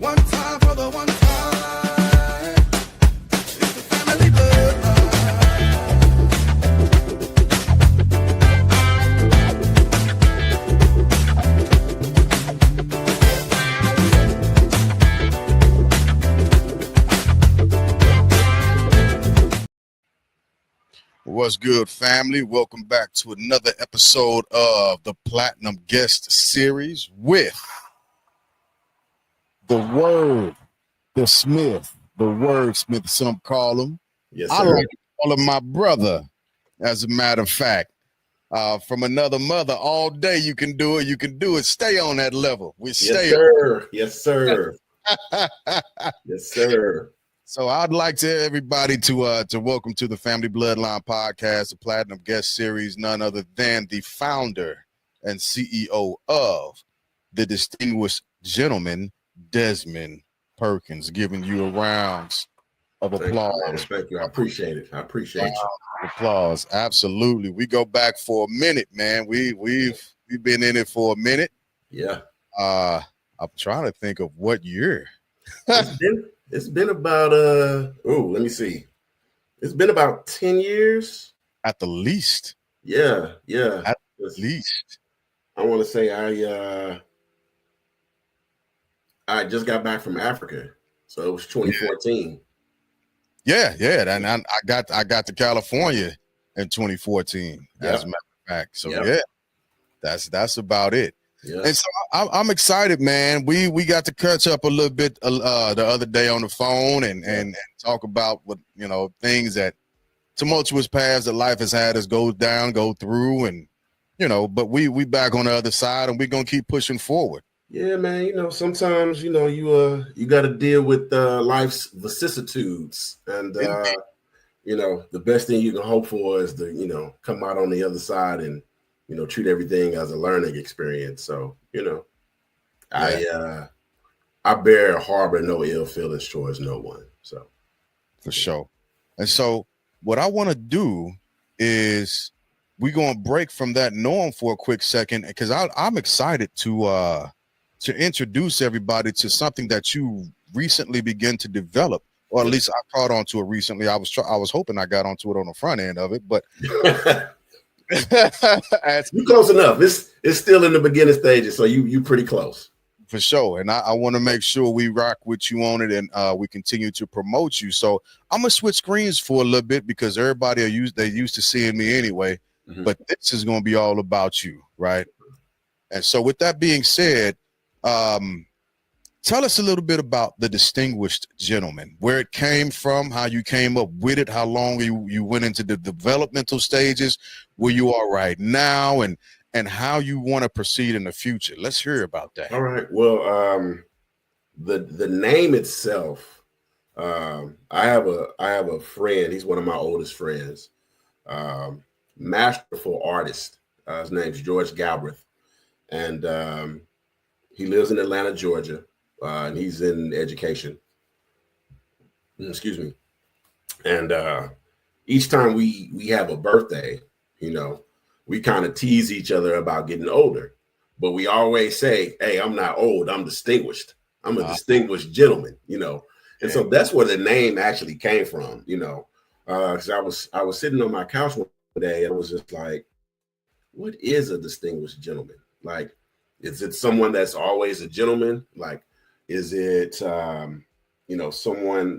One time for the one time. It's the family bloodline. What's good, family? Welcome back to another episode of the Platinum Guest Series with the Wordsmith, some call him. Yes, I sir. like to call him my brother, as a matter of fact. From another mother, all day you can do it. You can do it. Stay on that level. We stay. Yes, sir. Yes, sir. Yes, sir. So I'd like to everybody to welcome to the Family Bloodline Podcast, the Platinum Guest Series, none other than the founder and CEO of the distinguished gentleman, Dezmond Perkins, giving you a round of applause. Thank you. I appreciate it. I appreciate you. Applause. Absolutely. We go back for a minute, man. We've been in it for a minute. Yeah. I'm trying to think of what year. It's been about let me see. It's been about 10 years. At the least. Yeah. At least. I want to say I just got back from Africa. So it was 2014. Yeah. And I got to California in 2014, as a matter of fact. So yeah, that's about it. Yeah. And so I'm excited, man. We got to catch up a little bit the other day on the phone and talk about what, things that tumultuous paths that life has had us go through, and but we back on the other side, and we're gonna keep pushing forward. Yeah, man. Sometimes you got to deal with life's vicissitudes, and the best thing you can hope for is to come out on the other side and treat everything as a learning experience. So, I harbor no ill feelings towards no one. So, for sure. And so, what I want to do is we're going to break from that norm for a quick second, because I'm excited to introduce everybody to something that you recently began to develop, or at least I caught onto it recently. I was hoping I got onto it on the front end of it, but. You're close enough. It's still in the beginning stages, so you pretty close. For sure. And I want to make sure we rock with you on it, and we continue to promote you. So I'm gonna switch screens for a little bit, because everybody they're used to seeing me anyway. Mm-hmm. But this is gonna be all about you, right? And so with that being said, tell us a little bit about the distinguished gentleman, where it came from, how you came up with it, how long you went into the developmental stages, where you are right now, and how you want to proceed in the future. Let's hear about that. All right. Well, the name itself, I have a friend. He's one of my oldest friends, masterful artist. His name's George Galbraith, and he lives in Atlanta, Georgia. And he's in education. Excuse me. And each time we have a birthday, we kind of tease each other about getting older. But we always say, hey, I'm not old. I'm distinguished. I'm a distinguished gentleman, And so that's where the name actually came from, because I was sitting on my couch one day, and I was just like, what is a distinguished gentleman? Like, is it someone that's always a gentleman? Like, is it, someone,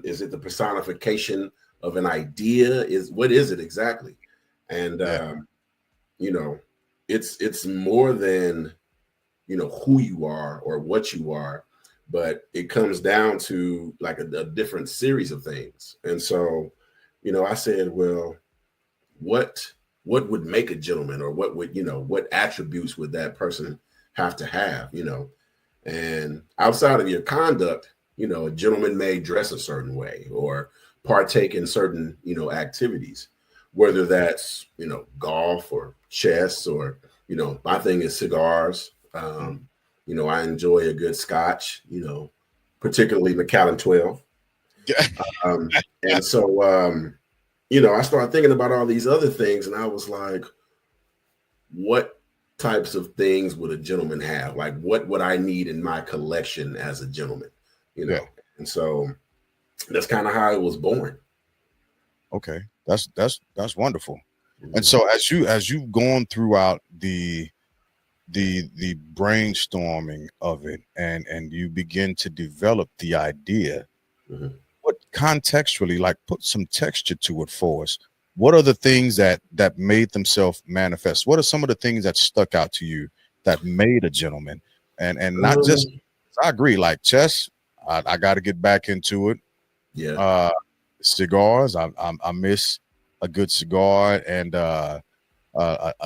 is it the personification of an idea? What is it exactly? And, it's more than, who you are or what you are, but it comes down to like a different series of things. And so, I said, well, what would make a gentleman, or what would, what attributes would that person have to have, And outside of your conduct, a gentleman may dress a certain way or partake in certain, activities, whether that's, golf or chess, or, my thing is cigars. I enjoy a good scotch, particularly Macallan 12. And so, I started thinking about all these other things, and I was like, what types of things would a gentleman have? Like, what would I need in my collection as a gentleman? you Yeah. know. And so that's kind of how it was born. Okay. That's wonderful. And Mhm. so as you've gone throughout the brainstorming of it and you begin to develop the idea, Mhm. what contextually, like put some texture to it for us. What are the things that made themselves manifest? What are some of the things that stuck out to you that made a gentleman? And not just, Um, I agree, like chess, I got to get back into it. yeah. Uh Cigars, I miss a good cigar and a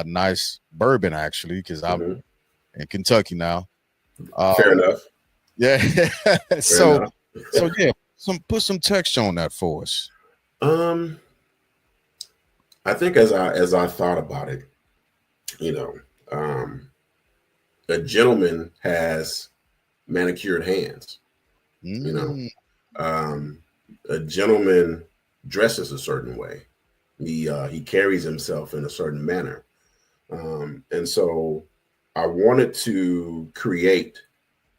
nice bourbon actually, because I'm Mhm. in Kentucky now. Fair Um, enough. yeah. Fair so enough. so yeah, put some texture on that for us. Um, I think as I thought about it, you know, um, a gentleman has manicured hands. You know, Mm, um, a gentleman dresses a certain way. He carries himself in a certain manner, and so I wanted to create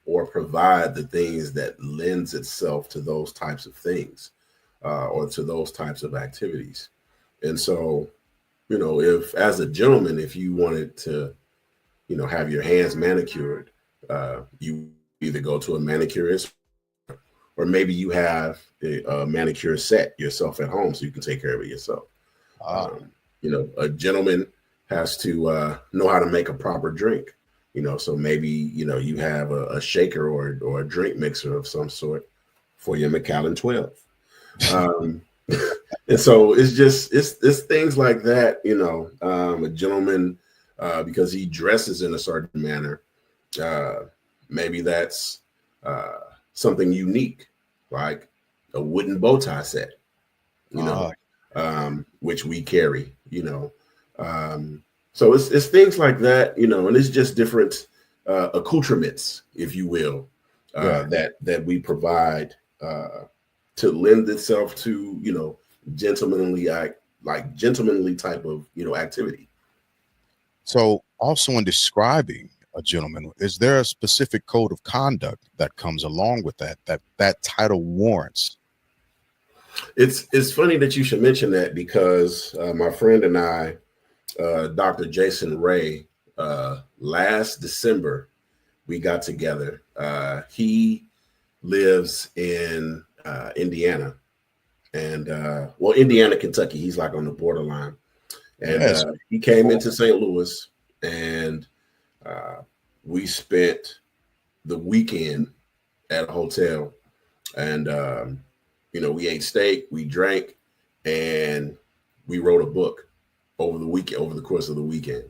or provide the things that lends itself to those types of things, or to those types of activities. And so, if as a gentleman, if you wanted to, have your hands manicured, you either go to a manicurist, or maybe you have a manicure set yourself at home so you can take care of it yourself. ah, A gentleman has to know how to make a proper drink. So maybe you have a shaker or a drink mixer of some sort for your Macallan 12. Um, and so it's things like that. A gentleman, because he dresses in a certain manner, uh, maybe that's uh, something unique, like a wooden bow tie set, you know, ah, which we carry, So it's things like that, and it's just different accoutrements, if you will, yeah. that we provide to lend itself to, gentlemanly act, like gentlemanly type of, activity. So also in describing a gentleman, is there a specific code of conduct that comes along with that title warrants? It's funny that you should mention that because my friend and I, Dr. Jason Ray, last December, we got together. He lives in Indiana and, Indiana, Kentucky. He's like on the borderline. And Yes. he came into St. Louis, and uh, we spent the weekend at a hotel. And, we ate steak, we drank, and we wrote a book over the course of the weekend.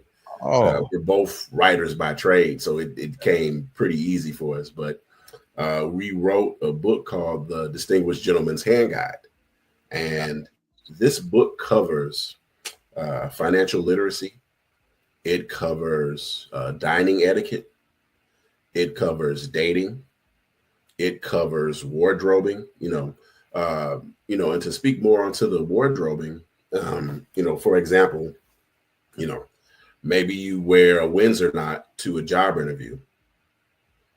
Oh, We're both writers by trade, so it came pretty easy for us. But we wrote a book called The Distinguished Gentleman's Hand Guide. And this book covers financial literacy, it covers dining etiquette, it covers dating, it covers wardrobing, and to speak more onto the wardrobing, for example, you know, maybe you wear a Windsor knot to a job interview,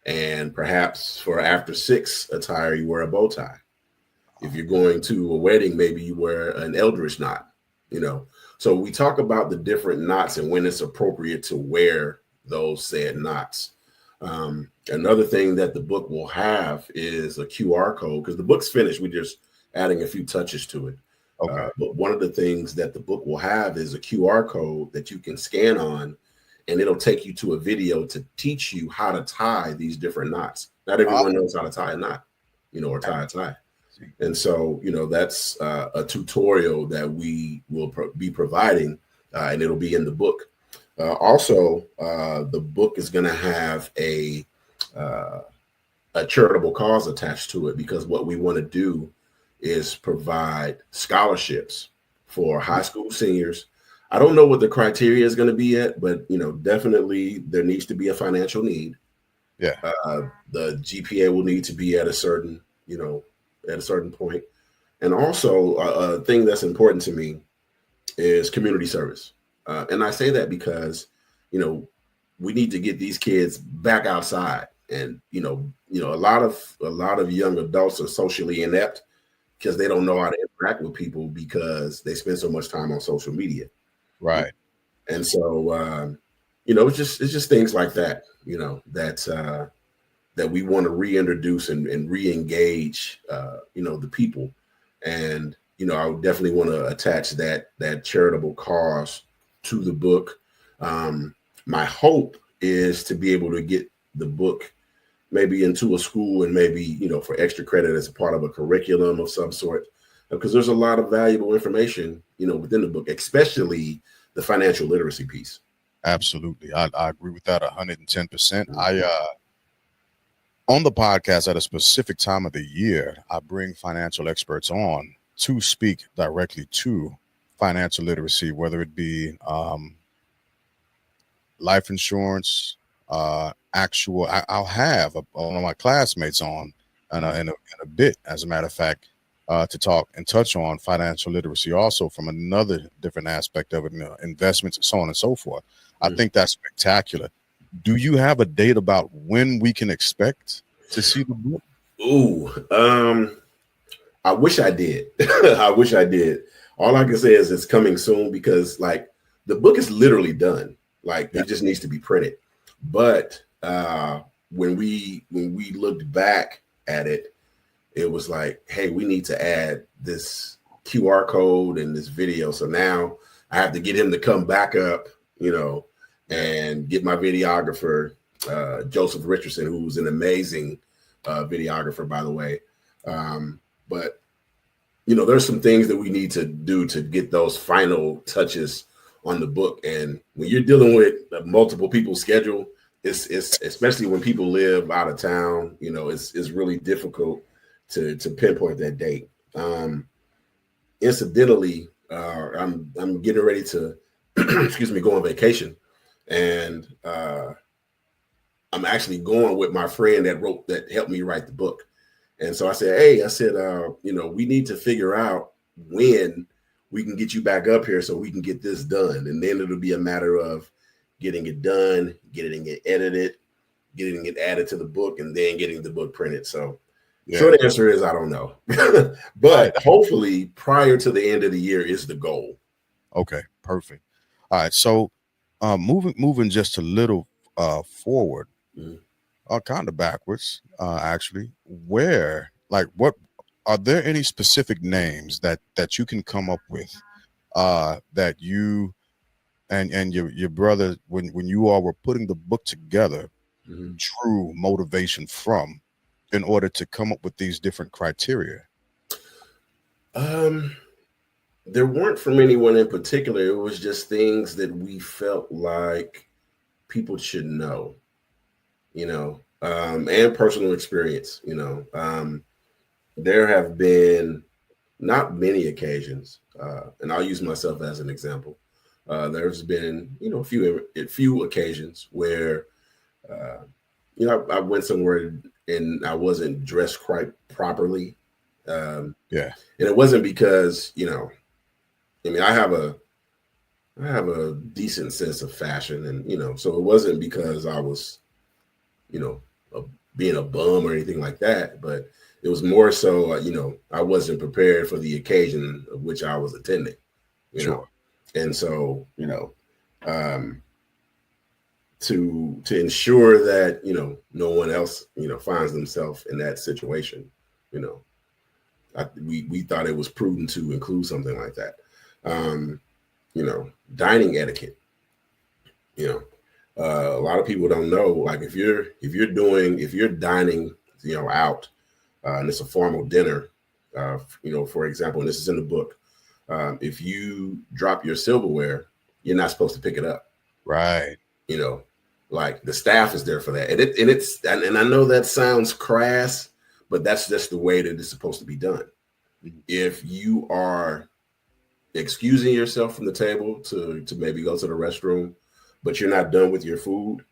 and perhaps for after six attire, you wear a bow tie. If you're going to a wedding, maybe you wear an eldritch knot, you know. So we talk about the different knots and when it's appropriate to wear those said knots. Another thing that the book will have is a QR code because the book's finished. We're just adding a few touches to it. okay. But one of the things that the book will have is a QR code that you can scan on, and it'll take you to a video to teach you how to tie these different knots. Not Ah, everyone knows how to tie a knot, or tie a tie. And so, that's a tutorial that we will be providing, and it'll be in the book. Also, the book is going to have uh, a charitable cause attached to it because what we want to do is provide scholarships for high school seniors. I don't know what the criteria is going to be yet, but definitely there needs to be a financial need. yeah. The GPA will need to be at a certain, at a certain point. And also, a thing that's important to me is community service. And I say that because, we need to get these kids back outside. And a lot of young adults are socially inept because they don't know how to interact with people because they spend so much time on social media. Right. And so, it's just things like that, that we want to reintroduce and re-engage, the people. And, I would definitely want to attach that charitable cause to the book. My hope is to be able to get the book maybe into a school and maybe, for extra credit as a part of a curriculum of some sort, because there's a lot of valuable information, within the book, especially the financial literacy piece. Absolutely. I agree with that 110%. On the podcast at a specific time of the year, I bring financial experts on to speak directly to financial literacy, whether it be life insurance, I'll have one of my classmates on in a bit, as a matter of fact, to talk and touch on financial literacy also from another different aspect of it, investments and so on and so forth. I think that's spectacular. Do you have a date about when we can expect to see the book? Ooh, I wish I did. I wish I did. All I can say is it's coming soon because the book is literally done. It just needs to be printed. But when we looked back at it, it was like, hey, we need to add this QR code and this video. So now I have to get him to come back up, and get my videographer, Joseph Richardson, who's an amazing videographer, by the way. But there's some things that we need to do to get those final touches on the book. And when you're dealing with multiple people's schedule, it's especially when people live out of town, it's really difficult to pinpoint that date. Incidentally, I'm getting ready to go on vacation, and I'm actually going with my friend that helped me write the book. And so I said, we need to figure out when we can get you back up here so we can get this done. And then it'll be a matter of getting it done, getting it edited, getting it added to the book, and then getting the book printed. So short answer is I don't know. But hopefully prior to the end of the year is the goal. Okay, perfect. All right. So moving just a little forward, kind of backwards, actually, what are there any specific names that you can come up with that you and your brother, when you all were putting the book together, drew motivation from in order to come up with these different criteria? There weren't from anyone in particular. It was just things that we felt like people should know, and personal experience, there have been not many occasions, and I'll use myself as an example. There's been, a few occasions where, I went somewhere and I wasn't dressed quite properly. And it wasn't because, I have a decent sense of fashion, and, so it wasn't because I was, being a bum or anything like that, but it was more so, I wasn't prepared for the occasion of which I was attending, know? And so, to ensure that, no one else, finds themselves in that situation, we thought it was prudent to include something like that. Dining etiquette, a lot of people don't know, like if you're dining, out, and it's a formal dinner, for example, and this is in the book, if you drop your silverware, you're not supposed to pick it up. Right. Like the staff is there for that. And I know that sounds crass, but that's just the way that it's supposed to be done. If you are excusing yourself from the table to maybe go to the restroom, but you're not done with your food,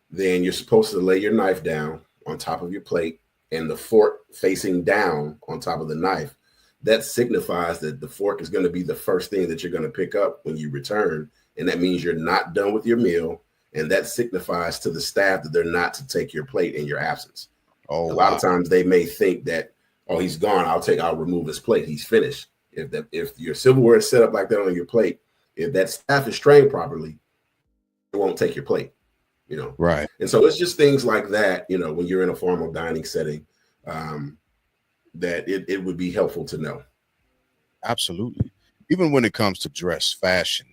then you're supposed to lay your knife down on top of your plate and the fork facing down on top of the knife. That signifies that the fork is going to be the first thing that you're going to pick up when you return. And that means you're not done with your meal and that signifies to the staff that they're not to take your plate in your absence. Oh, A lot of times they may think that, oh, he's gone, I'll remove his plate, he's finished. If your silverware is set up like that on your plate, if that staff is trained properly, it won't take your plate, you know. right. And so it's just things like that, you know, when you're in a formal dining setting, that it would be helpful to know. Absolutely. Even when it comes to dress fashion,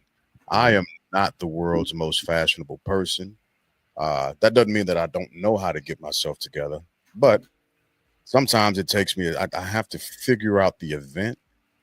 I am not the world's most fashionable person. That doesn't mean that I don't know how to get myself together, but sometimes it takes me, I have to figure out the event.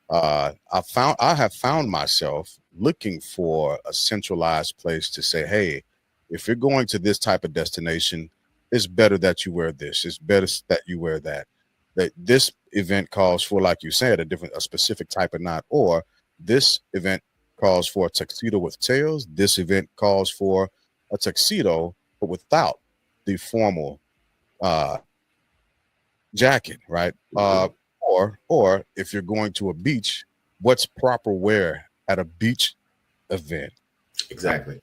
I have found myself looking for a centralized place to say, hey, if you're going to this type of destination, it's better that you wear this. It's better that you wear that. That this event calls for, like you said, a specific type of knot, or this event calls for a tuxedo with tails. This event calls for a tuxedo, but without the formal jacket, right? Or if you're going to a beach, what's proper wear at a beach event? Exactly.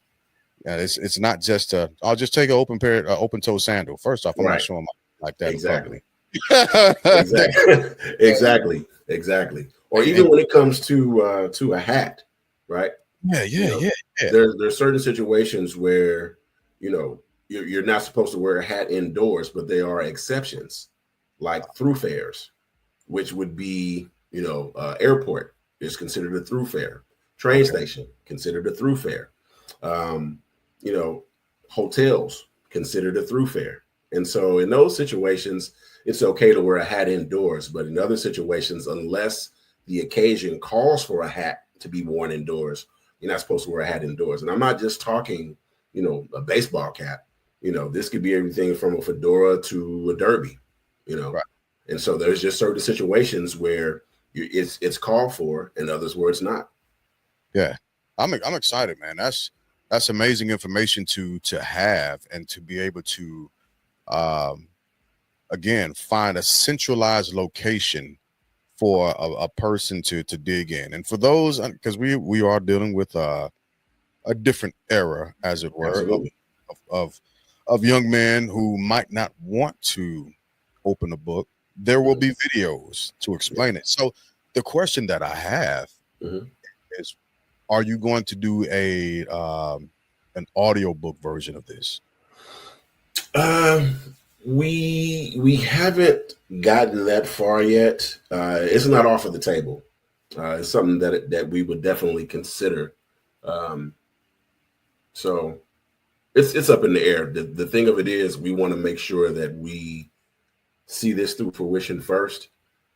Yeah, it's not just I'll just take an open toe sandal. First off, I'm not showing my like that Exactly. in public. Exactly. Or even when it comes to a hat, right? Yeah. There's certain situations where, you know, you're not supposed to wear a hat indoors, but there are exceptions, like through fairs, which would be, you know, airport is considered a through fare, train station considered a through fare, you know, hotels considered a through fare. And so in those situations, it's okay to wear a hat indoors, but in other situations, unless the occasion calls for a hat to be worn indoors, you're not supposed to wear a hat indoors. And I'm not just talking, you know, a baseball cap. You know, this could be everything from a fedora to a derby, you know. Right. And so there's just certain situations where it's called for, and others where it's not. Yeah, I'm excited, man. That's amazing information to have, and to be able to again find a centralized location for a person to dig in. And for those, because we are dealing with a different era, as it were, of young men who might not want to open a book. There will be videos to explain it. So the question that I have is, are you going to do an audiobook version of this? We haven't gotten that far yet. It's not off of the table. It's something that we would definitely consider. So it's up in the air. The thing of it is, we want to make sure that we see this through fruition first,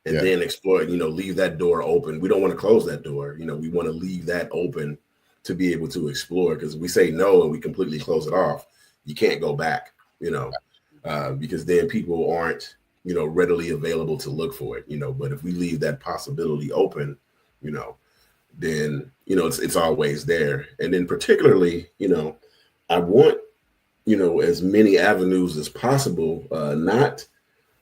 and then explore, you know, leave that door open. We don't want to close that door. You know, we want to leave that open to be able to explore, because we say no and we completely close it off, you can't go back, you know, because then people aren't, you know, readily available to look for it, you know. But if we leave that possibility open, you know, then, you know, it's always there. And then particularly, you know, I want, you know, as many avenues as possible,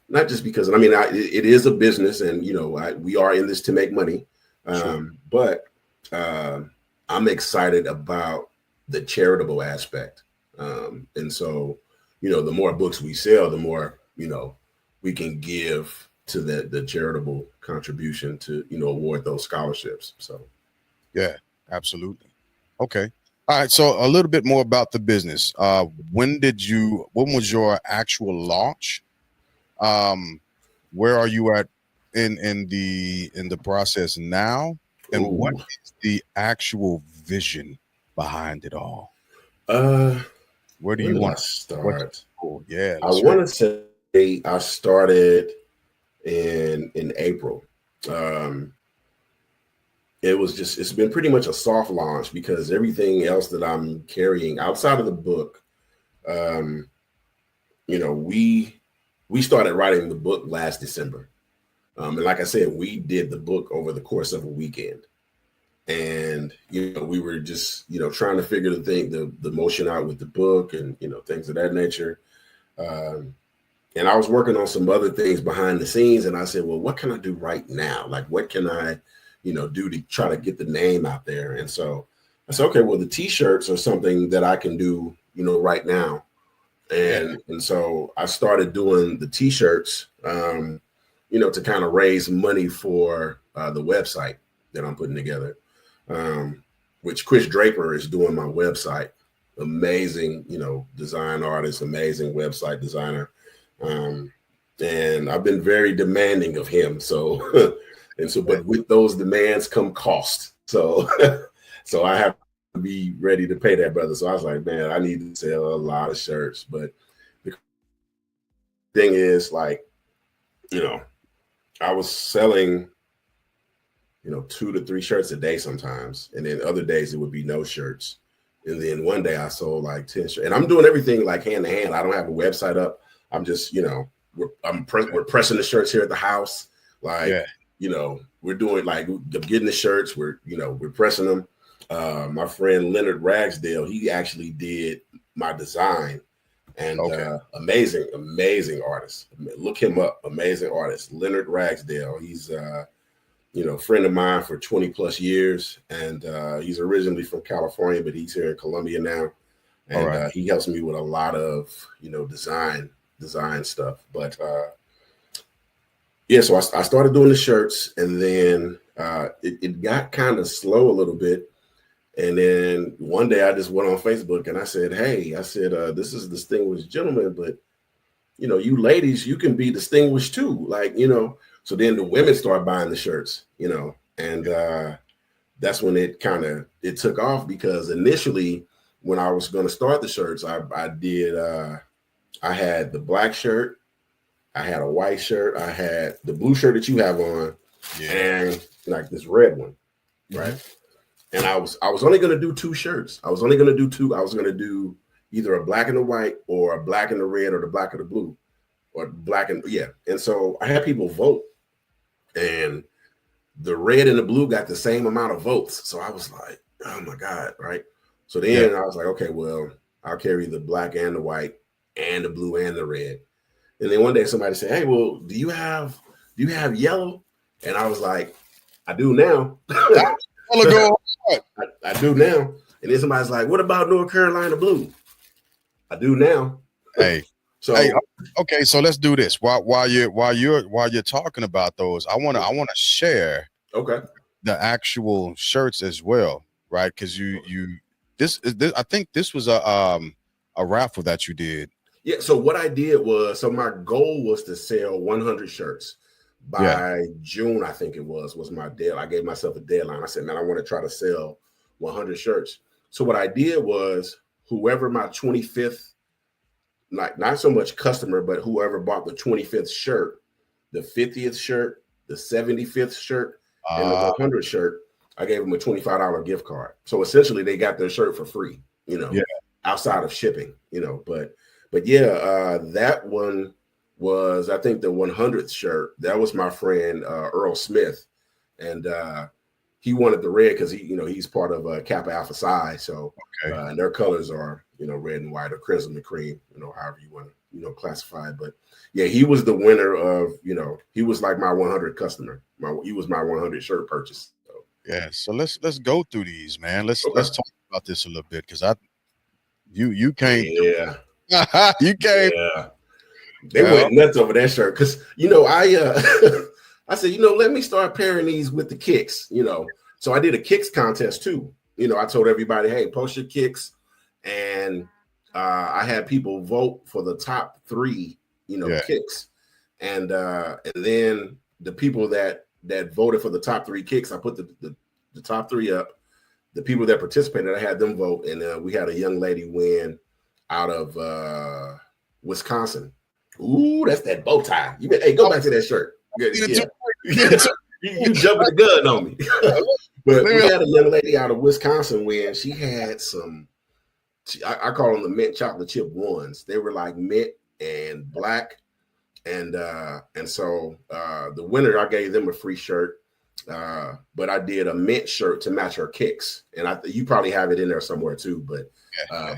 not just because, I mean, it is a business, and, you know, we are in this to make money. But I'm excited about the charitable aspect. And so, you know, the more books we sell, the more, you know, we can give to the charitable contribution to, you know, award those scholarships. So. Yeah, absolutely. Okay. All right. So a little bit more about the business. When was your actual launch? Where are you at in the process now? And what is the actual vision behind it all? Where do you want to start? Yeah. I want to say I started in April. It's been pretty much a soft launch, because everything else that I'm carrying outside of the book, you know, we started writing the book last December. And like I said, we did the book over the course of a weekend. And, you know, we were just, you know, trying to figure the motion out with the book, and, you know, things of that nature. And I was working on some other things behind the scenes, and I said, well, what can I do right now? Like, what can I, you know, do to try to get the name out there? And so I said, okay, well, the t-shirts are something that I can do right now. And so I started doing the t-shirts, to kind of raise money for the website that I'm putting together, which Chris Draper is doing my website. Amazing, design artist, amazing website designer. And I've been very demanding of him. So, but with those demands come cost. So, so I have to be ready to pay that brother. So I was like, man, I need to sell a lot of shirts. But the thing is, like, I was selling, 2 to 3 shirts a day sometimes. And then other days it would be no shirts. And then one day I sold like 10 shirts. And I'm doing everything like hand to hand. I don't have a website up. I'm just, we're pressing the shirts here at the house. Like, we're doing like getting the shirts. We're pressing them. My friend Leonard Ragsdale, he actually did my design, and amazing artist. Look him up. Amazing artist, Leonard Ragsdale. He's a friend of mine for 20 plus years, and he's originally from California, but he's here in Columbia now, and he helps me with a lot of design stuff. But so I started doing the shirts, and then it got kind of slow a little bit. And then one day I just went on Facebook and I said, hey, this is Distinguished Gentleman, but you ladies, you can be distinguished too. Like, so then the women start buying the shirts, and that's when it took off, because initially when I was going to start the shirts, I had the black shirt, I had a white shirt, I had the blue shirt that you have on, and like this red one, right? And I was only going to do 2 shirts. I was only going to do 2. I was going to do either a black and a white, or a black and the red, or the black and the blue, or black and And so I had people vote, and the red and the blue got the same amount of votes. So I was like, oh my God, right? So then I was like, okay, well, I'll carry the black and the white and the blue and the red. And then one day somebody said, hey, well, do you have yellow? And I was like, I do now. I do now. And then somebody's like, what about North Carolina blue? I do now. Hey, okay. So let's do this. While you're talking about those, I want to share the actual shirts as well, right? Because this I think this was a raffle that you did. Yeah. So what I did was, my goal was to sell 100 shirts by June. I think it was my deadline. I gave myself a deadline. I said, man, I want to try to sell 100 shirts. So what I did was, whoever my 25th, not so much customer, but whoever bought the 25th shirt, the 50th shirt, the 75th shirt, and the 100th shirt, I gave them a $25 gift card. So essentially they got their shirt for free, outside of shipping, but that one was, I think, the 100th shirt. That was my friend Earl Smith, and he wanted the red because he's part of Kappa Alpha Psi. So and their colors are red and white, or crimson and cream, however you want to classify it. But yeah, he was the winner of he was like my 100 customer. He was my 100 shirt purchase. So. Yeah. So let's go through these, man. Let's talk about this a little bit, because you came. Yeah. You came. Yeah. They went nuts over that shirt, because I said, let me start pairing these with the kicks, So I did a kicks contest too. I told everybody, hey, post your kicks, and I had people vote for the top 3, kicks, and then the people that voted for the top 3 kicks, I put the top 3 up. The people that participated, I had them vote, and we had a young lady win out of Wisconsin. Ooh, that's that bow tie. Go back to that shirt. Yeah. You jumping the gun on me. But we had a young lady out of Wisconsin win. She had some, I call them the mint chocolate chip ones. They were like mint and black. And so the winner, I gave them a free shirt. But I did a mint shirt to match her kicks. And you probably have it in there somewhere too. But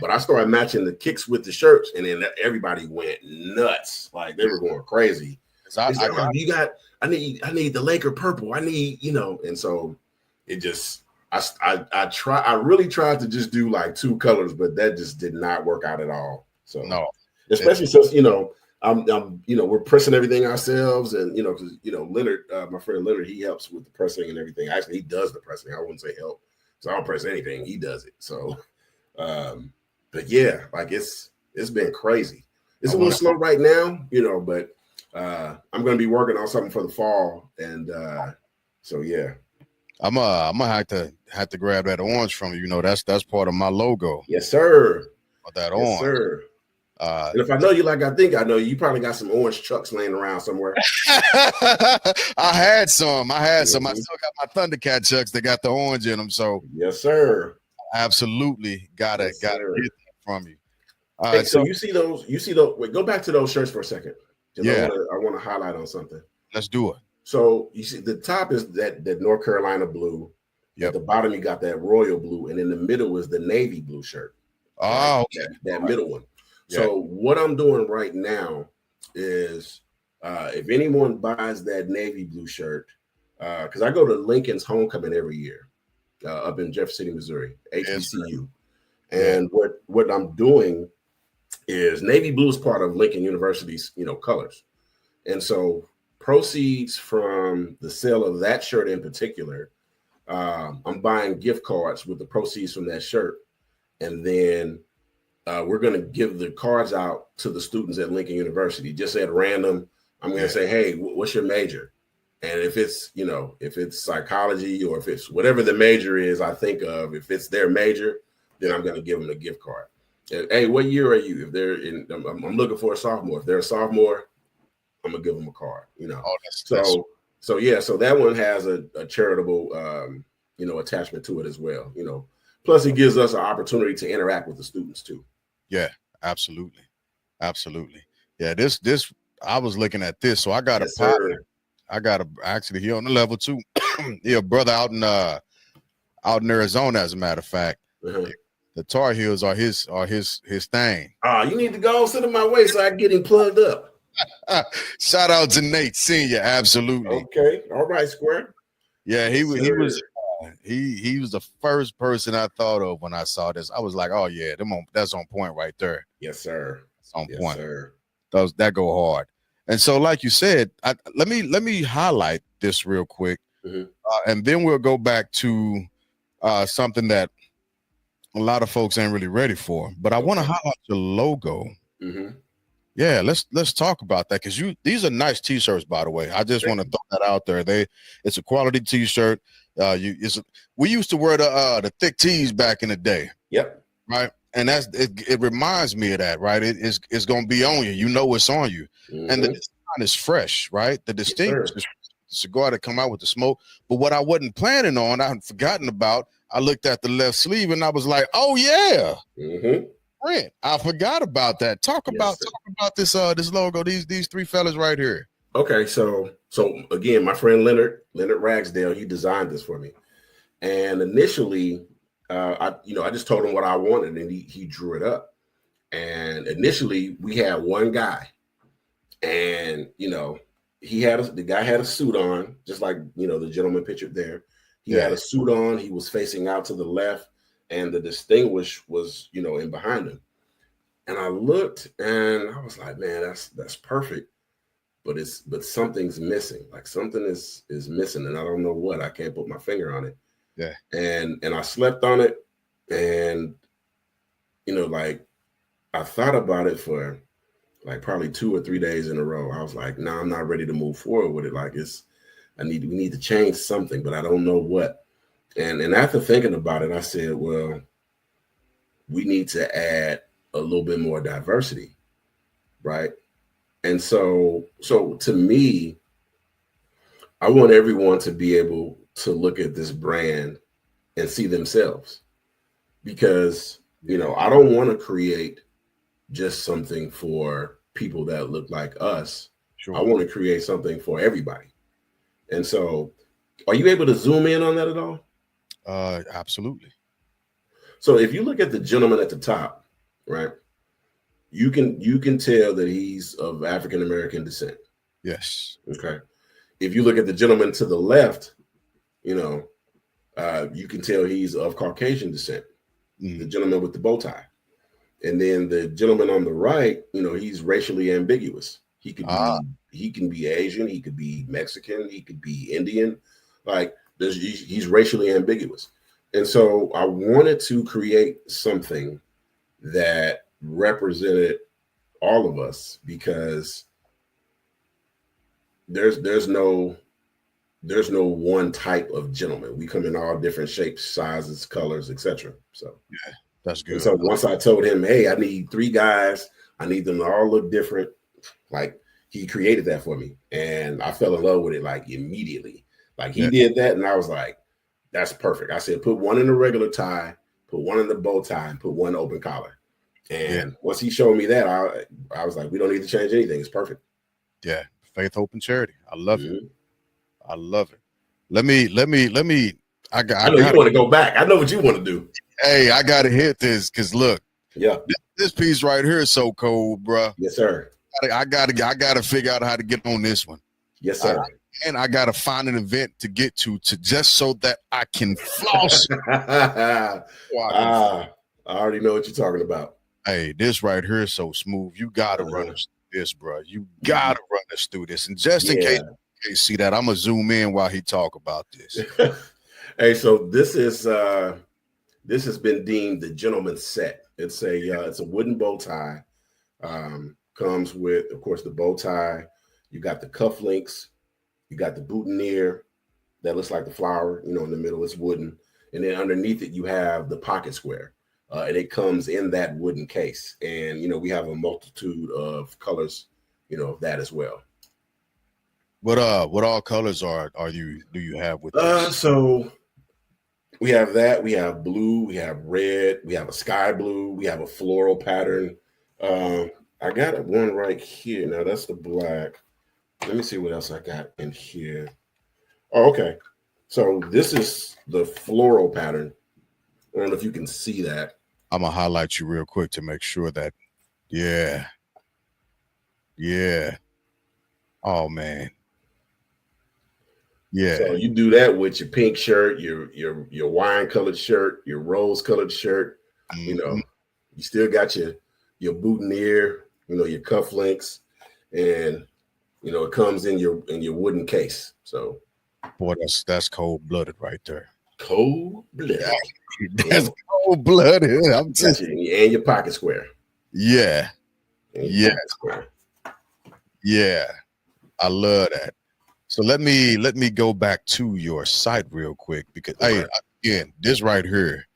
I started matching the kicks with the shirts, and then everybody went nuts. Like, they were going crazy. I need the Laker purple. I need, and so it just I really tried to just do like 2 colors, but that just did not work out at all. So No, especially since I'm we're pressing everything ourselves, and because Leonard, my friend Leonard, he helps with the pressing and everything. Actually, he does the pressing. I wouldn't say help, so I don't press anything. He does it. So, but yeah, like it's been crazy. It's a little slow right now, but I'm going to be working on something for the fall, and so yeah. I'm gonna have to grab that orange from you. That's part of my logo. Yes, sir. That yes, orange. Sir. And if I know you like I think I know you, probably got some orange chucks laying around somewhere. I had some. I still got my Thundercat chucks that got the orange in them. So yes, sir. Absolutely gotta get that from you. Hey, so you see those. Wait, go back to those shirts for a second. Yeah, I want to highlight on something. Let's do it. So you see, the top is that North Carolina blue. Yep. At the bottom, you got that royal blue, and in the middle is the navy blue shirt. Oh, right? that middle one. Yeah. So what I'm doing right now is, if anyone buys that navy blue shirt, because I go to Lincoln's homecoming every year, up in Jefferson City, Missouri, HBCU, and what I'm doing is navy blue is part of Lincoln University's colors, and so proceeds from the sale of that shirt in particular, I'm buying gift cards with the proceeds from that shirt, and then we're going to give the cards out to the students at Lincoln University just at random. I'm going to say, hey, what's your major? And if it's psychology, or if it's whatever the major is I think of, if it's their major, then I'm going to give them a gift card. And, hey, what year are you? If they're I'm looking for a sophomore. If they're a sophomore, I'm gonna give them a card, So that one has a charitable, attachment to it as well, Plus, it gives us an opportunity to interact with the students too. Yeah, absolutely. Yeah, this I was looking at this, so I got a partner. I got actually here on the level 2. Yeah, brother out in Arizona, as a matter of fact. Uh-huh. The Tar Heels are his thing. You need to go send him my way so I can get him plugged up. Shout out to Nate Senior, absolutely. Okay, all right, Square. Yeah, he was the first person I thought of when I saw this. I was like, oh yeah, that's on point right there. Yes, sir. It's on point. Sir. That go hard. And so, like you said, let me highlight this real quick, and then we'll go back to something that a lot of folks ain't really ready for. But I want to highlight your logo. Mm-hmm. Yeah, let's talk about that, because these are nice t-shirts, by the way. I just want to throw that out there. It's a quality t-shirt. We used to wear the thick tees back in the day. Yep. Right. And it reminds me of that, right? It's gonna be on you. You know it's on you. Mm-hmm. And the design is fresh, right? The distinct cigar that come out with the smoke. But what I wasn't planning on, I had forgotten about. I looked at the left sleeve and I was like, oh yeah. Mm-hmm. Brent, I forgot about that. Talk about this logo, these 3 fellas right here. Okay, so again, my friend Leonard Ragsdale, he designed this for me. And initially, I just told him what I wanted, and he drew it up. And initially, we had one guy, and the guy had a suit on, just like the gentleman pictured there. He had a suit on. He was facing out to the left, and the Distinguished was in behind him. And I looked, and I was like, man, that's perfect. But something's missing. Like something is missing, and I don't know what. I can't put my finger on it. Yeah. And I slept on it, and I thought about it for like probably 2 or 3 days in a row. I was like, no, I'm not ready to move forward with it. Like we need to change something, but I don't know what. And after thinking about it, I said, well, we need to add a little bit more diversity, right? And so to me, I want everyone to be able to look at this brand and see themselves, because, I don't want to create just something for people that look like us. Sure. I want to create something for everybody. And so, are you able to zoom in on that at all? Absolutely. So if you look at the gentleman at the top, right, you can tell that he's of African American descent. Yes. Okay. If you look at the gentleman to the left, You can tell he's of Caucasian descent. Mm. The gentleman with the bow tie. And then the gentleman on the right, he's racially ambiguous. He can be Asian, he could be Mexican, he could be Indian. Like he's racially ambiguous. And so I wanted to create something that represented all of us, because there's no one type of gentleman. We come in all different shapes, sizes, colors, etc. So yeah, that's good. And so once I told him, hey, I need 3 guys, I need them to all look different, like he created that for me. And I fell in love with it like immediately. Like he did that, and I was like, that's perfect. I said, put one in the regular tie, put one in the bow tie, and put one open collar. And once he showed me that, I was like, we don't need to change anything. It's perfect. Yeah. Faith, hope, and charity. I love it. I love it. Let me. I know you want to go back. I know what you want to do. Hey, I gotta hit this because look. Yeah. This piece right here is so cold, bro. Yes, sir. I gotta figure out how to get on this one. Yes, sir. And I gotta find an event to get to just so that I can floss. I already know what you're talking about. Hey, this right here is so smooth. You gotta run us through this, bro. You gotta run us through this. And just in case you can't see that, I'm gonna zoom in while he talk about this. Hey, so this has been deemed the gentleman's set. It's a wooden bow tie. Comes with, of course, the bow tie. You got the cufflinks. You got the boutonniere that looks like the flower. In the middle it's wooden, and then underneath it you have the pocket square, and it comes in that wooden case. And we have a multitude of colors, of that as well. What all colors do you have with this? So we have that. We have blue. We have red. We have a sky blue. We have a floral pattern. I got one right here. Now that's the black. Let me see what else I got in here. Oh, okay. So this is the floral pattern. I don't know if you can see that. I'm gonna highlight you real quick to make sure that, yeah. Oh man. Yeah. So you do that with your pink shirt, your wine colored shirt, your rose colored shirt. Mm-hmm. You still got your boutonniere, your cufflinks, and it comes in your wooden case. So, boy, that's cold blooded right there. Cold blooded. That's cold blooded. I'm just and your pocket square. Yeah. Yeah. Square. Yeah. I love that. So let me go back to your site real quick because again, this right here,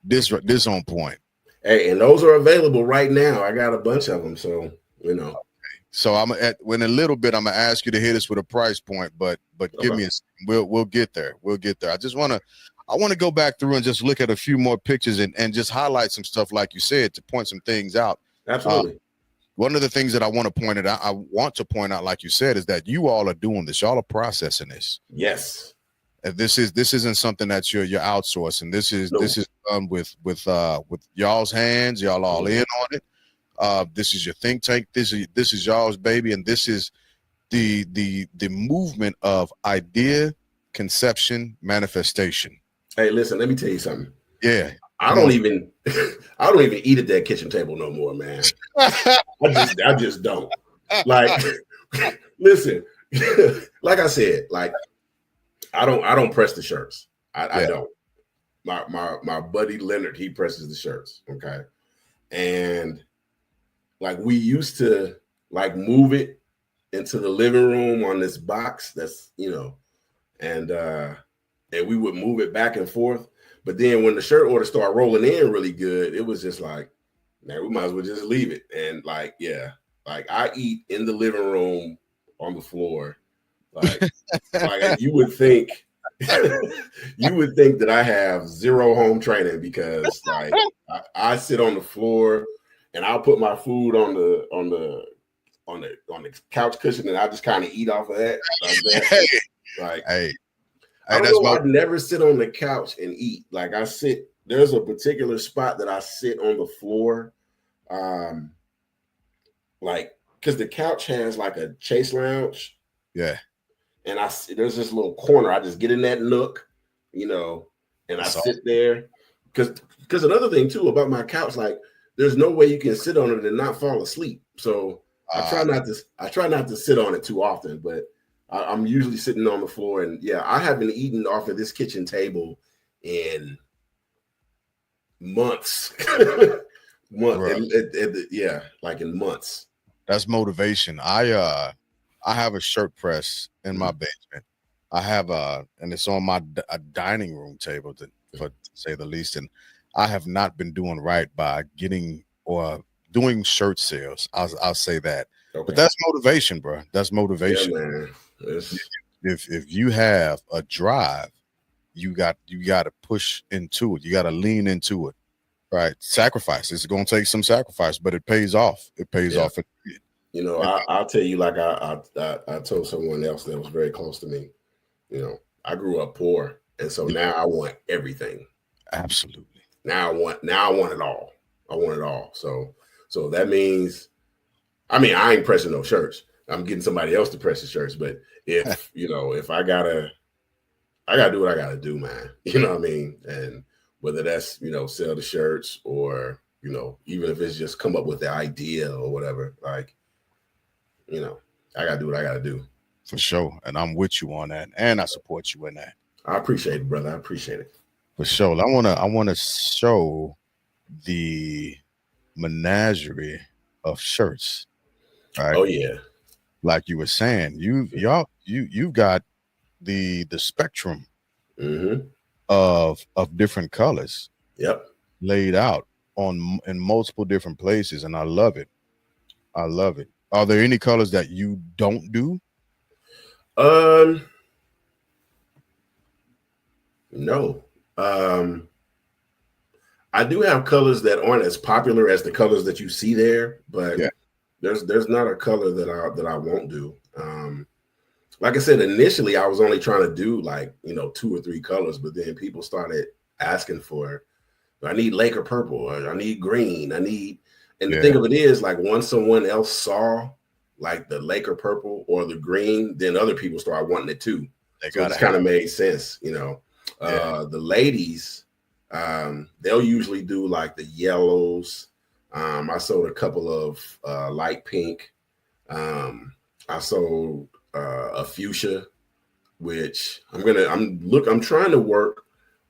this on point. Hey, and those are available right now. I got a bunch of them, so Okay. So in a little bit, I'm gonna ask you to hit us with a price point, but give me we'll get there. We'll get there. I want to go back through and just look at a few more pictures and just highlight some stuff, like you said, to point some things out. Absolutely. One of the things that I want to point out, like you said, is that you all are doing this. Y'all are processing this. Yes. And this isn't something that you're outsourcing. This is done with y'all's hands. Y'all all in on it. This is your think tank. This is y'all's baby, and this is the movement of idea, conception, manifestation. Hey, listen, let me tell you something. Yeah. I don't even eat at that kitchen table no more, man. I just don't. Like, listen, like I said, like I don't press the shirts. I don't. My buddy Leonard, he presses the shirts. Okay. And like we used to like move it into the living room on this box that's, and we would move it back and forth. But then when the shirt order started rolling in really good, it was just like, man, we might as well just leave it. And like, yeah, like I eat in the living room on the floor. Like you would think that I have zero home training because like I sit on the floor and I'll put my food on the couch cushion and I just kind of eat off of that. I don't know. I'd never sit on the couch and eat. Like there's a particular spot that I sit on the floor. Like, cause the couch has like a chase lounge. Yeah. And there's this little corner. I just get in that nook, you know, and I That's sit there because another thing too about my couch, like there's no way you can sit on it and not fall asleep. So I try not to sit on it too often, but I'm usually sitting on the floor. And yeah, I haven't eaten off of this kitchen table in months. Yeah, like in months. That's motivation. I have a shirt press in my basement. I have and it's on a dining room table to say the least. And I have not been doing right by getting or doing shirt sales. I'll say that. Okay. But that's motivation, bro. That's motivation. Yeah, man. If you have a drive, you got to push into it. You got to lean into it. Right. Sacrifice. It's going to take some sacrifice, but it pays off. It pays off. You know, I'll tell you, like I told someone else that was very close to me, you know, I grew up poor. And so now I want everything. Absolutely. Now I want it all. I want it all. So that means, I mean, I ain't pressing no shirts. I'm getting somebody else to press the shirts. But if, you know, if I gotta do what I gotta do, man. You know what I mean? And whether that's, you know, sell the shirts or, you know, even if it's just come up with the idea or whatever, like, you know, I got to do what I got to do. For sure. And I'm with you on that. And I support you in that. I appreciate it, brother. I appreciate it. For sure. I want to show the menagerie of shirts. Right? Oh, yeah. Like you were saying, you've got the spectrum of different colors. Yep. Laid out in multiple different places. And I love it. I love it. Are there any colors that you don't do? No. I do have colors that aren't as popular as the colors that you see there, but there's not a color that I won't do. Like I said, initially I was only trying to do like, you know, 2 or 3 colors, but then people started asking for, I need Laker purple, or I need green, and the thing of it is, like, once someone else saw like the Laker purple or the green, then other people start wanting it too. So it's kind of made sense, you know. The ladies, they'll usually do like the yellows. I sold a couple of light pink. I sold a fuchsia, which I'm trying to work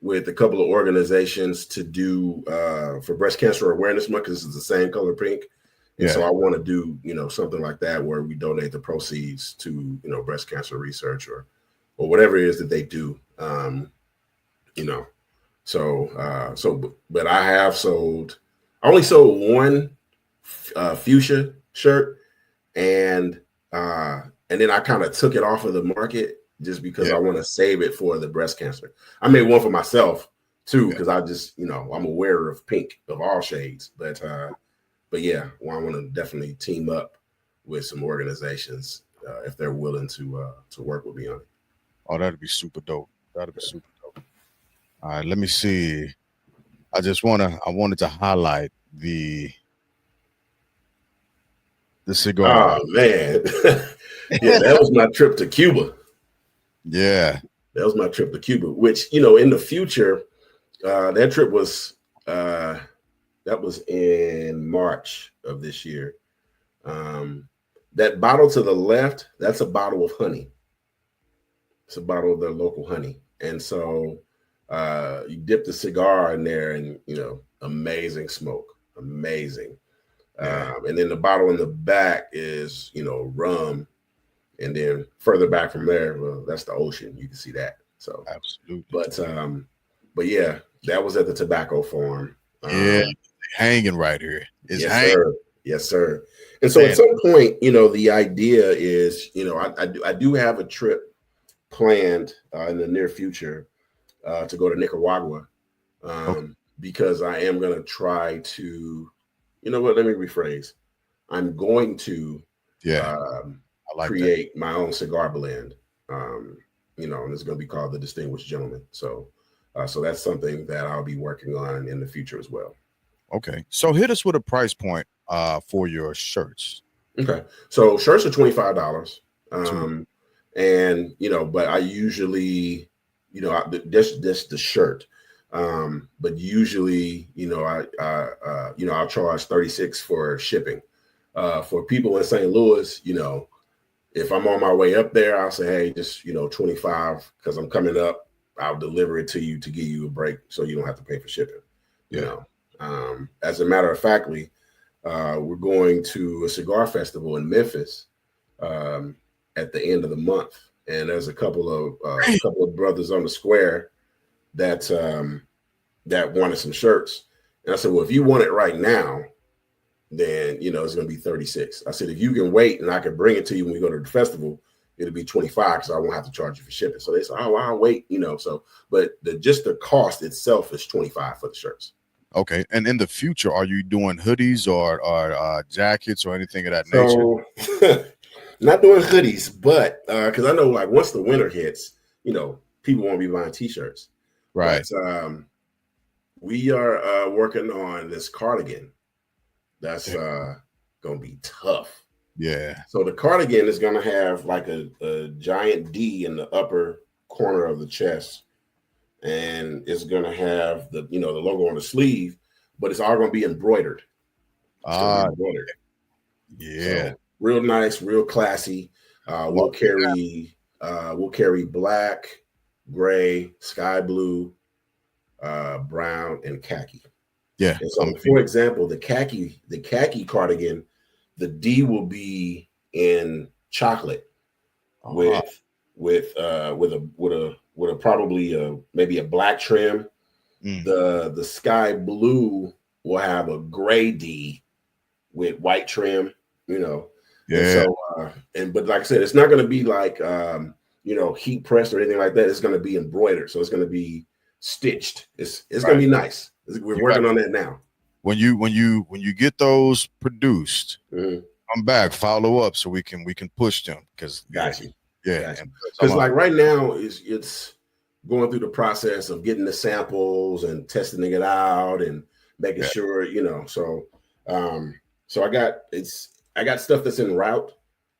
with a couple of organizations to do for Breast Cancer Awareness Month, because it's the same color pink. And so I want to do, you know, something like that where we donate the proceeds to, you know, breast cancer research or whatever it is that they do. You know, but I only sold one fuchsia shirt, and then I kind of took it off of the market just because I want to save it for the breast cancer. I made one for myself too, because I just, you know, I'm aware of pink of all shades, but yeah, well, I want to definitely team up with some organizations if they're willing to work with me on it. Oh, that'd be super dope. That'd be super dope. All right, let me see. I wanted to highlight the cigar. Oh man, yeah, that was my trip to Cuba. Yeah, that was my trip to Cuba. Which, you know, in the future, that trip was that was in March of this year. That bottle to the left, that's a bottle of honey. It's a bottle of their local honey, and so you dip the cigar in there, and, you know, amazing smoke, amazing. And then the bottle in the back is, you know, rum. And then further back from there, well, that's the ocean. You can see that. So absolutely. But yeah, that was at the tobacco farm. Hanging right here. It's yes, hanging. sir. Yes, sir. And so at some point, you know, the idea is, you know, I do have a trip planned in the near future to go to Nicaragua because I am going to try to, you know what, let me rephrase. I'm going to create my own cigar blend, you know, and it's going to be called the Distinguished Gentleman. So that's something that I'll be working on in the future as well. Okay. So hit us with a price point for your shirts. Okay. So shirts are $25. And, you know, but I usually, that's the shirt. But usually, I'll charge 36 for shipping. For people in St. Louis, if I'm on my way up there, I'll say, hey, just 25 because I'm coming up. I'll deliver it to you to give you a break so you don't have to pay for shipping. As a matter of factly, we're going to a cigar festival in Memphis at the end of the month, and there's a couple of brothers on the square that wanted some shirts, and I said, well, if you want it right now, then it's going to be 36. I said, if you can wait and I can bring it to you when we go to the festival, it'll be 25 because I won't have to charge you for shipping. So they said, oh, I'll wait, but just the cost itself is 25 for the shirts. Okay. And in the future, are you doing hoodies or jackets or anything of that nature? Not doing hoodies, but because I know like once the winter hits, people won't be buying t-shirts. Right. But, we are working on this cardigan. That's gonna be tough. Yeah. So the cardigan is gonna have like a giant D in the upper corner of the chest, and it's gonna have the logo on the sleeve, but it's all gonna be embroidered. Yeah. So, real nice, real classy. We'll carry black, gray, sky blue, brown, and khaki. Yeah. And so, for example, the khaki cardigan, the D will be in chocolate with a probably maybe a black trim. The sky blue will have a gray D with white trim. Yeah. And so, but like I said, it's not going to be like heat pressed or anything like that. It's going to be embroidered, so it's going to be stitched. It's going to be nice. We're working on that now. When you get those produced, come back, follow up so we can push them because because like right now it's going through the process of getting the samples and testing it out and making sure So I got stuff that's en route,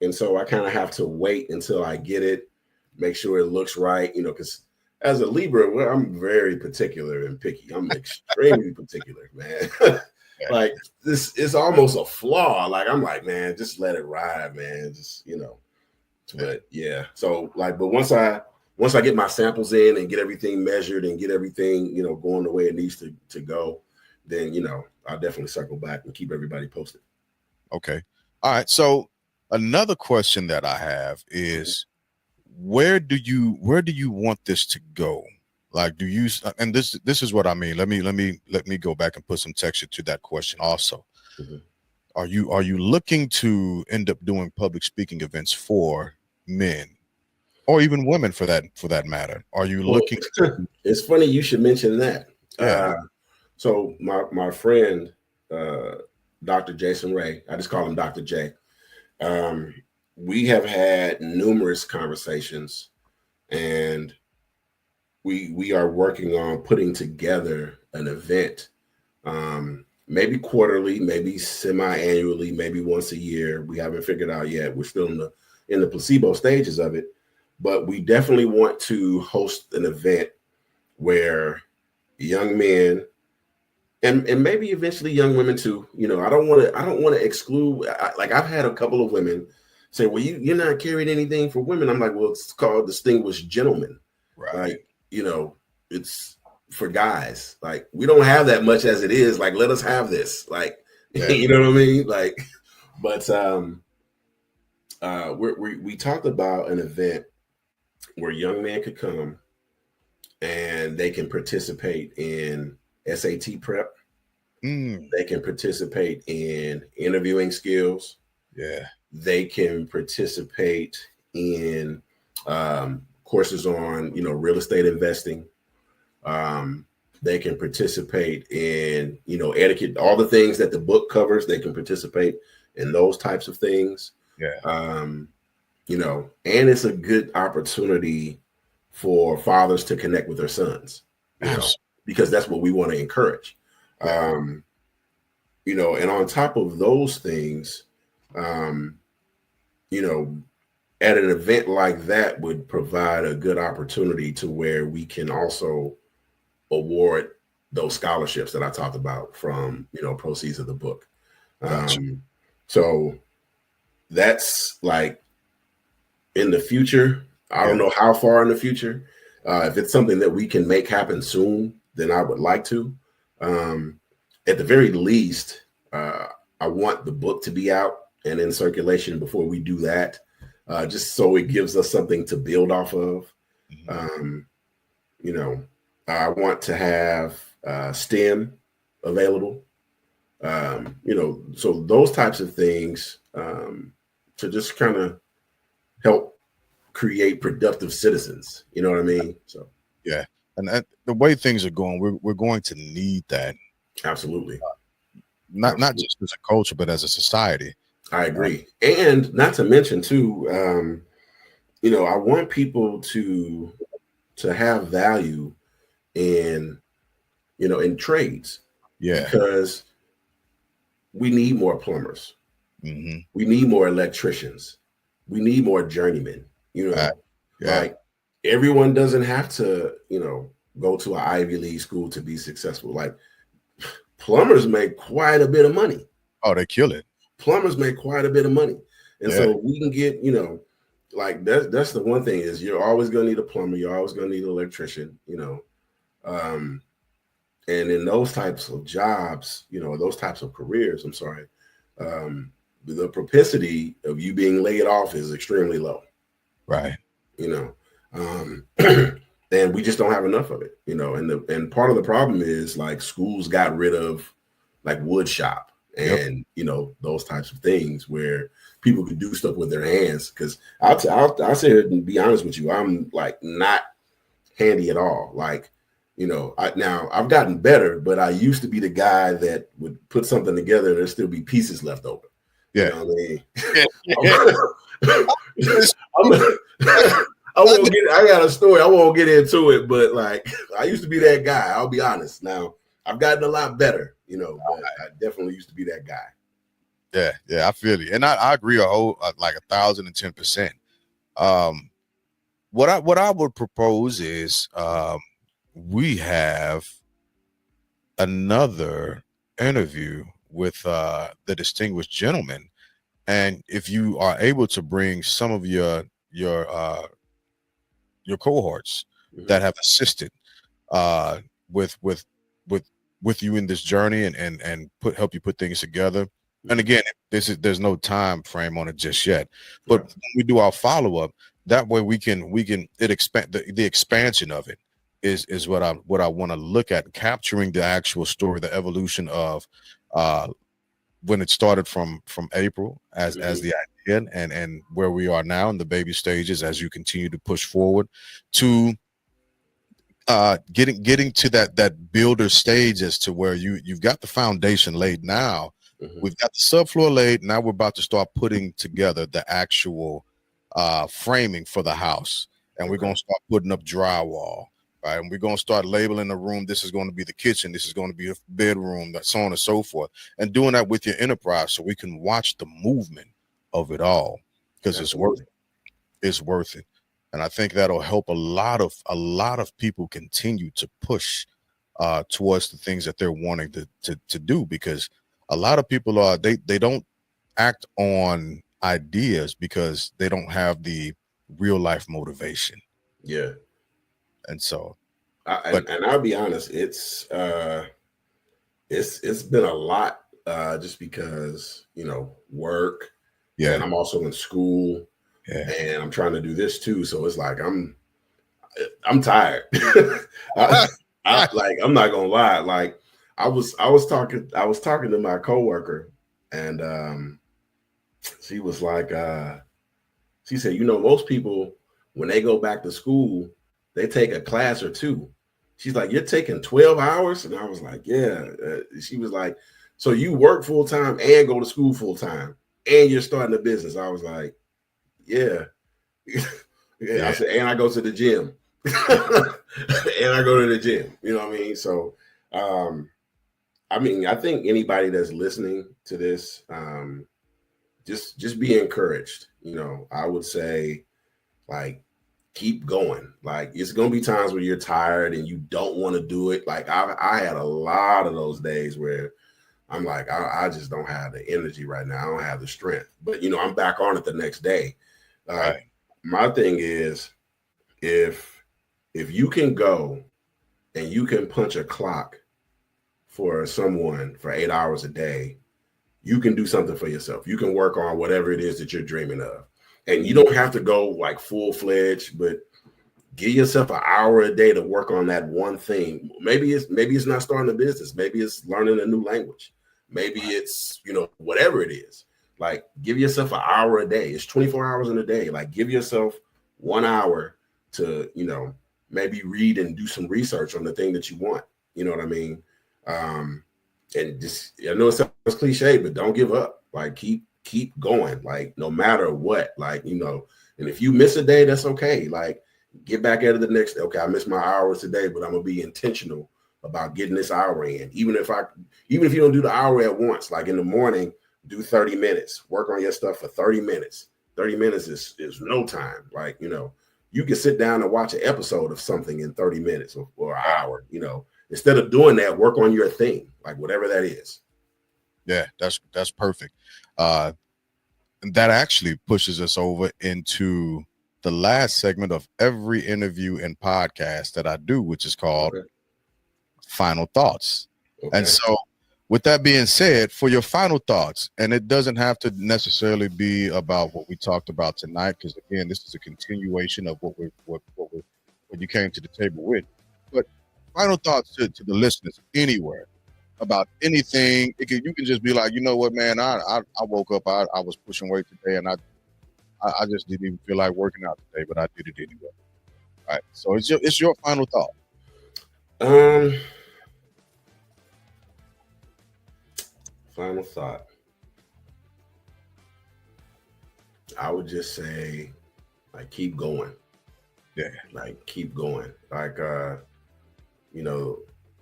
and so I kind of have to wait until I get it, make sure it looks right, because as a Libra, I'm very particular and picky. I'm extremely particular, man. Like this is almost a flaw. Like I'm like, man, just let it ride, man. Just But yeah, so like, but once I get my samples in and get everything measured and get everything going the way it needs to go, then I'll definitely circle back and keep everybody posted. Okay, all right. So another question that I have is, where do you want this to go? Like, do you, and this is what I mean. Let me go back and put some texture to that question also. Are you looking to end up doing public speaking events for men or even women for that matter? Are you looking it's funny you should mention that. So my friend Dr. Jason Ray, I just call him Dr. J. We have had numerous conversations, and we are working on putting together an event, maybe quarterly, maybe semi-annually, maybe once a year. We haven't figured out yet. We're still in the placebo stages of it, but we definitely want to host an event where young men and maybe eventually young women too. I don't want to exclude. Like I've had a couple of women say, well, you're not carrying anything for women. I'm like, well, it's called Distinguished Gentlemen. Right. Like, it's for guys. Like, we don't have that much as it is. Like, let us have this. Like, you know what I mean? Like, but we talked about an event where young men could come and they can participate in SAT prep. They can participate in interviewing skills. Yeah. They can participate in courses on, real estate investing. They can participate in, etiquette, all the things that the book covers. They can participate in those types of things. Yeah. And it's a good opportunity for fathers to connect with their sons, because that's what we want to encourage. And on top of those things, at an event like that would provide a good opportunity to where we can also award those scholarships that I talked about from, proceeds of the book. Gotcha. So that's like in the future. I don't Yeah. know how far in the future. If it's something that we can make happen soon, then I would like to. At the very least, I want the book to be out and in circulation before we do that, just so it gives us something to build off of. Mhm. You know, I want to have STEM available. So those types of things to just kind of help create productive citizens. You know what I mean? So Yeah. And the way things are going, we're going to need that, absolutely, not just as a culture, but as a society. I agree. And not to mention too, I want people to have value in in trades, Yeah. because we need more plumbers. Hmm. We need more electricians. We need more journeymen. Yeah. Like everyone doesn't have to, go to an Ivy League school to be successful. Like plumbers make quite a bit of money. Oh, they kill it. Plumbers make quite a bit of money. And Yeah. so we can get, like that's the one thing is you're always going to need a plumber. You're always going to need an electrician, and in those types of jobs, those types of careers, I'm sorry, the propensity of you being laid off is extremely low. Right. And we just don't have enough of it, and part of the problem is like schools got rid of like wood shop and those types of things where people can do stuff with their hands. Because I'll say it and be honest with you, I'm like not handy at all. Like, now I've gotten better, but I used to be the guy that would put something together and there'd still be pieces left over. Yeah. You know what I mean? Yeah. I got a story. I won't get into it, but like I used to be that guy. I'll be honest. Now I've gotten a lot better, but I definitely used to be that guy. Yeah, I feel you, and I agree like 1,010%. What I would propose is we have another interview with the distinguished gentleman, and if you are able to bring some of your cohorts that have assisted with you in this journey and help you put things together. And again, there's no time frame on it just yet, but when we do our follow-up, that way we can expand the expansion of it is what I want to look at, capturing the actual story, the evolution of when it started from April as the idea and where we are now in the baby stages as you continue to push forward to getting to that builder stage as to where you've got the foundation laid now. We've got the subfloor laid. Now we're about to start putting together the actual framing for the house, and we're going to start putting up drywall, right? And we're going to start labeling the room. This is going to be the kitchen. This is going to be a bedroom, that so on and so forth, and doing that with your enterprise so we can watch the movement of it all, because it's worth it. It's worth it. And I think that'll help a lot of people continue to push towards the things that they're wanting to do, because a lot of people they don't act on ideas because they don't have the real life motivation. Yeah. And so, and I'll be honest, it's been a lot just because, work, and I'm also in school, and I'm trying to do this too. So it's like I'm tired. I'm not gonna lie. Like I was talking to my coworker, and she was like, she said, most people when they go back to school, they take a class or two. She's like, you're taking 12 hours? And I was like, yeah. She was like, so you work full time and go to school full time and you're starting a business? I was like, yeah. I said, and I go to the gym. And I go to the gym. You know what I mean? So, I think anybody that's listening to this, just be encouraged. I would say, like, keep going. Like, it's gonna be times where you're tired and you don't want to do it. Like, I had a lot of those days where I'm like, I just don't have the energy right now. I don't have the strength. But I'm back on it the next day. Right. My thing is, if you can go and you can punch a clock for someone for 8 hours a day, you can do something for yourself. You can work on whatever it is that you're dreaming of. And you don't have to go like full-fledged, but give yourself an hour a day to work on that one thing. Maybe it's not starting a business. Maybe it's learning a new language. Maybe it's, whatever it is. Like, give yourself an hour a day. It's 24 hours in a day. Like, give yourself 1 hour to, maybe read and do some research on the thing that you want. You know what I mean? And just, I know it sounds cliche, but don't give up. Like, keep going. Like, no matter what, like, and if you miss a day, that's okay. Like, get back at it the next day. Okay, I missed my hours today, but I'm gonna be intentional about getting this hour in. Even if you don't do the hour at once, like in the morning, do 30 minutes, work on your stuff for 30 minutes. 30 minutes is no time. Like, you can sit down and watch an episode of something in 30 minutes or an hour, instead of doing that, work on your thing, like whatever that is. Yeah, that's perfect. And that actually pushes us over into the last segment of every interview and podcast that I do, which is called Final Thoughts. Okay. And so, with that being said, for your final thoughts, and it doesn't have to necessarily be about what we talked about tonight, because again, this is a continuation of what you came to the table with. But final thoughts to the listeners anywhere about anything. You can just be like, you know what, man, I woke up, I was pushing weight today, and I just didn't even feel like working out today, but I did it anyway. All right. So it's your final thought. Final thought. I would just say, like, keep going. Yeah. Like, keep going. Like,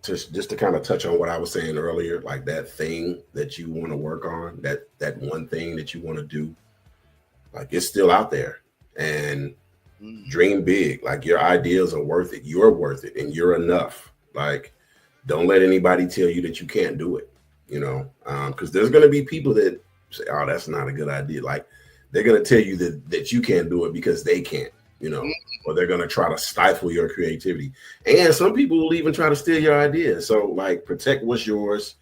just to kind of touch on what I was saying earlier, like that thing that you want to work on, that one thing that you want to do, like, it's still out there. And dream big. Like, your ideas are worth it. You're worth it, and you're enough. Like, don't let anybody tell you that you can't do it. Because there's going to be people that say, oh, that's not a good idea. Like, they're going to tell you that you can't do it because they can't, or they're going to try to stifle your creativity. And some people will even try to steal your ideas. So, like, protect what's yours,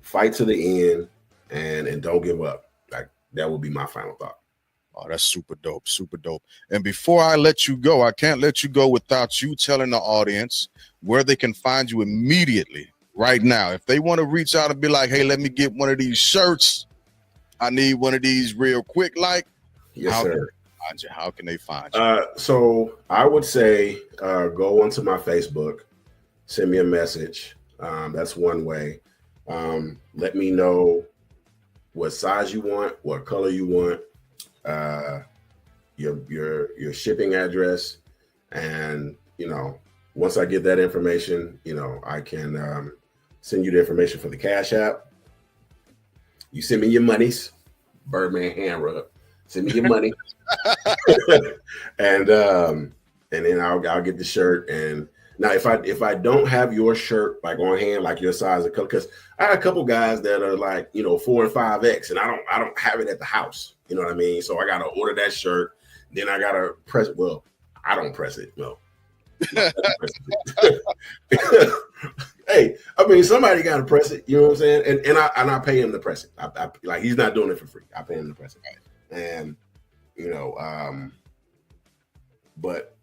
fight to the end, and don't give up. Like, that would be my final thought. Oh, that's super dope, super dope. And before I let you go, I can't let you go without you telling the audience where they can find you immediately. Right now, if they want to reach out and be like, hey, let me get one of these shirts, I need one of these real quick, like, yes, sir. How can they find you? So I would say go onto my Facebook, send me a message. That's one way. Let me know what size you want, what color you want, your shipping address, and once I get that information, I can send you the information for the Cash App. You send me your monies, Birdman hand rub. Send me your money, and then I'll get the shirt. And now, if I don't have your shirt like on hand, like your size of color, because I had a couple guys that are like 4 and 5X, and I don't have it at the house. You know what I mean? So I gotta order that shirt. Then I gotta press it. Well, I don't press it. No. Hey, I mean, somebody got to press it. You know what I'm saying? And I pay him to press it. I like, he's not doing it for free. I pay him to press it. And but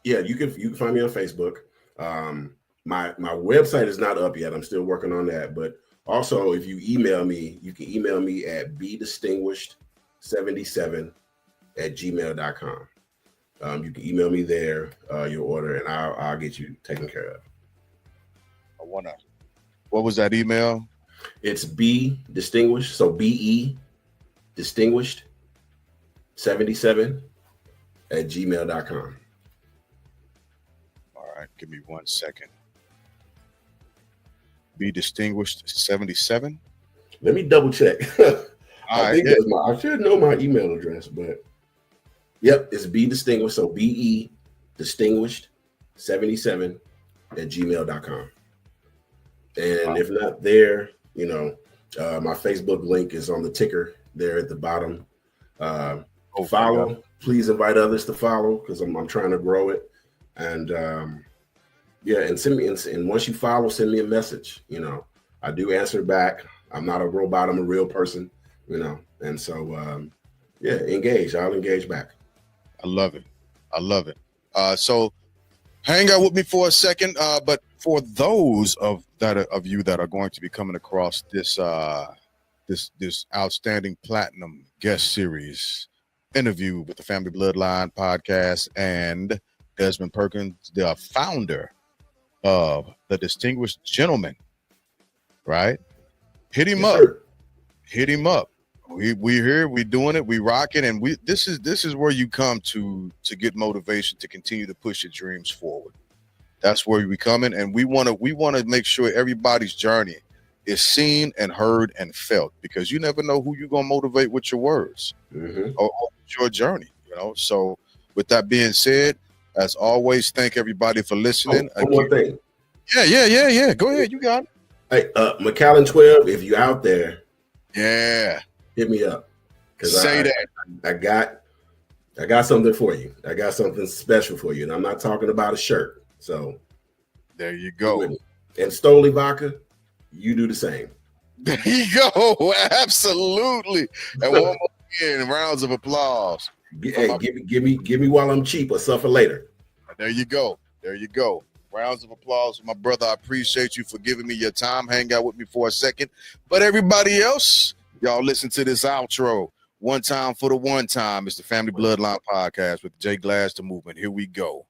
yeah, you can find me on Facebook. My website is not up yet. I'm still working on that. But also, if you email me, you can email me at bdistinguished77@gmail.com. You can email me there, your order, and I'll get you taken care of. What was that email? It's B distinguished, so BE distinguished 77@gmail.com. All right, give me 1 second. Be distinguished 77. Let me double check. I think that's I should know my email address, but yep, it's Be Distinguished. So BE Distinguished 77 at gmail.com. And if not there, my Facebook link is on the ticker there at the bottom. Follow. Please invite others to follow because I'm trying to grow it. And and send me and once you follow, send me a message. I do answer back. I'm not a robot. I'm a real person. And so engage. I'll engage back. I love it. So hang out with me for a second. But for those of you that are going to be coming across this outstanding platinum guest series interview with the Family Bloodline podcast and Dezmond Perkins, the founder of the Distinguished Gentleman, right? Hit him up. Sir. Hit him up. We here, we doing it, we rocking, and this is where you come to get motivation to continue to push your dreams forward. That's where we come in, and we want to make sure everybody's journey is seen and heard and felt, because you never know who you're gonna motivate with your words or your journey. So with that being said, as always, thank everybody for listening. One more thing. Yeah. Go ahead, you got it. Hey, McAllen 12, if you out there, hit me up. Say that. I got something for you. I got something special for you. And I'm not talking about a shirt. So there you go. And Stoli Vodka, you do the same. There you go. Absolutely. And one more again, rounds of applause. Hey, give me while I'm cheap or suffer later. There you go. Rounds of applause for my brother. I appreciate you for giving me your time. Hang out with me for a second. But everybody else, y'all listen to this outro. One time for the one time. It's the Family Bloodline Podcast with Jay Glass, the Movement. Here we go.